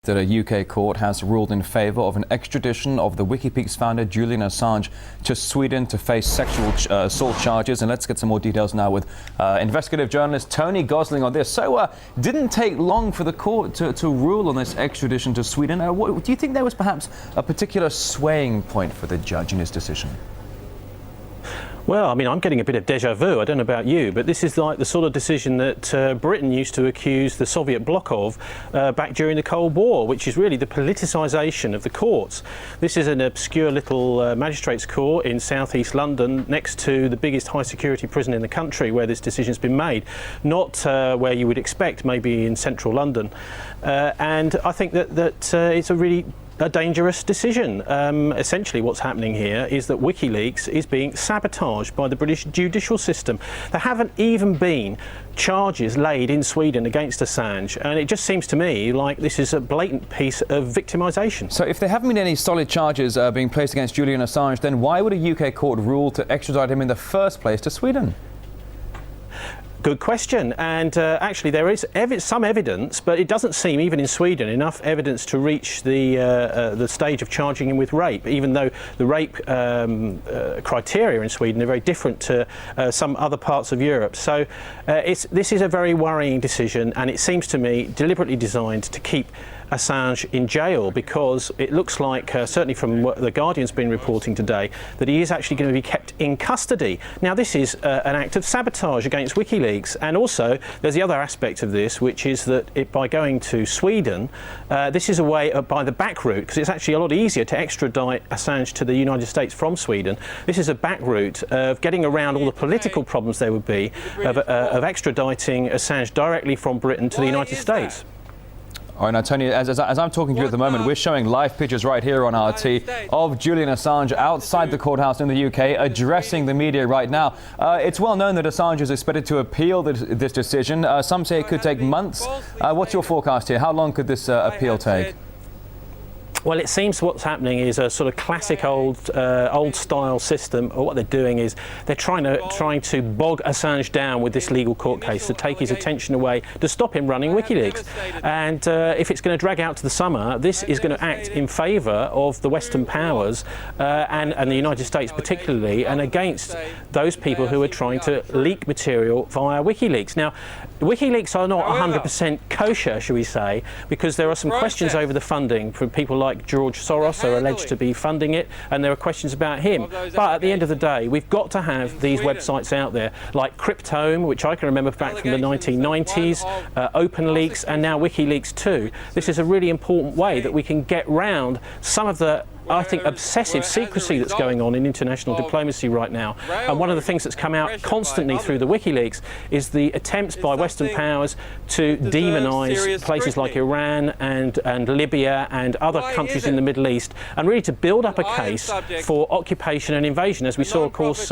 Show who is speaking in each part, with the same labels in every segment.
Speaker 1: That a UK court has ruled in favour of an extradition of the WikiLeaks founder Julian Assange to Sweden to face sexual assault charges. And let's get some more details now with investigative journalist Tony Gosling on this. So didn't take long for the court to rule on this extradition to Sweden. Do you think there was perhaps a particular swaying point for the judge in his decision?
Speaker 2: Well, I mean, I'm getting a bit of déjà vu. I don't know about you, but this is like the sort of decision that Britain used to accuse the Soviet bloc of back during the Cold War, which is really the politicisation of the courts. This is an obscure little magistrates' court in southeast London, next to the biggest high-security prison in the country, where this decision's been made, not where you would expect, maybe in central London. And I think that it's a dangerous decision. Essentially what's happening here is that WikiLeaks is being sabotaged by the British judicial system. There haven't even been charges laid in Sweden against Assange, and it just seems to me like this is a blatant piece of victimisation.
Speaker 1: So if there haven't been any solid charges being placed against Julian Assange, then why would a UK court rule to extradite him in the first place to Sweden?
Speaker 2: Good question, and actually there is some evidence, but it doesn't seem, even in Sweden, enough evidence to reach the stage of charging him with rape, even though the rape criteria in Sweden are very different to some other parts of Europe. So this is a very worrying decision, and it seems to me deliberately designed to keep Assange in jail, because it looks like, certainly from what the Guardian's been reporting today, that he is actually going to be kept in custody. Now this is an act of sabotage against WikiLeaks, and also there's the other aspect of this, which is that by going to Sweden, this is a way by the back route, because it's actually a lot easier to extradite Assange to the United States from Sweden. This is a back route of getting around all the political problems there would be of extraditing Assange directly from Britain to the United States.
Speaker 1: All right, now, Tony, as I'm talking to you at the moment, we're showing live pictures right here on RT of Julian Assange outside the courthouse in the UK addressing the media right now. It's well known that Assange is expected to appeal this decision. Some say it could take months. What's your forecast here? How long could this appeal take?
Speaker 2: Well, it seems what's happening is a sort of classic old-style system. Or what they're doing is they're trying to bog Assange down with this legal court case to take his attention away, to stop him running WikiLeaks. And if it's going to drag out to the summer, this is going to act in favour of the Western powers and the United States particularly, and against those people who are trying to leak material via WikiLeaks. Now, WikiLeaks are not 100% kosher, shall we say, because there are some questions over the funding from people like George Soros are alleged to be funding it, and there are questions about him. But at the end of the day, we've got to have these websites out there like Cryptome, which I can remember back from the 1990s, OpenLeaks, and now WikiLeaks too. This is a really important way that we can get round some of the, I think, obsessive secrecy that's going on in international diplomacy right now. And one of the things that's come out constantly through the WikiLeaks is the attempts by Western powers to demonise places like Iran and Libya and other countries in the Middle East, and really to build up a case for occupation and invasion, as we saw, of course,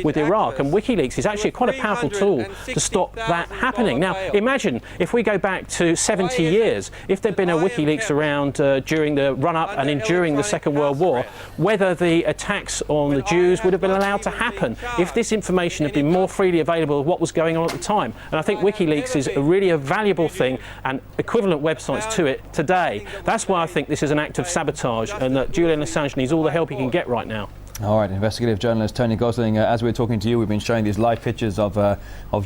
Speaker 2: with Iraq. And WikiLeaks is actually quite a powerful tool to stop that happening. Now, imagine if we go back to 70 years, if there'd been a WikiLeaks around during the run-up and during the Second World War, whether the attacks on the Jews would have been allowed to happen if this information had been more freely available of what was going on at the time. And I think WikiLeaks is really a valuable thing, and equivalent websites to it today. That's why I think this is an act of sabotage, and that Julian Assange needs all the help he can get right now.
Speaker 1: All right, investigative journalist Tony Gosling, as we're talking to you, we've been showing these live pictures of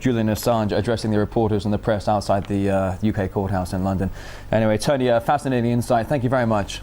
Speaker 1: Julian Assange addressing the reporters and the press outside the UK courthouse in London. Anyway, Tony, fascinating insight. Thank you very much.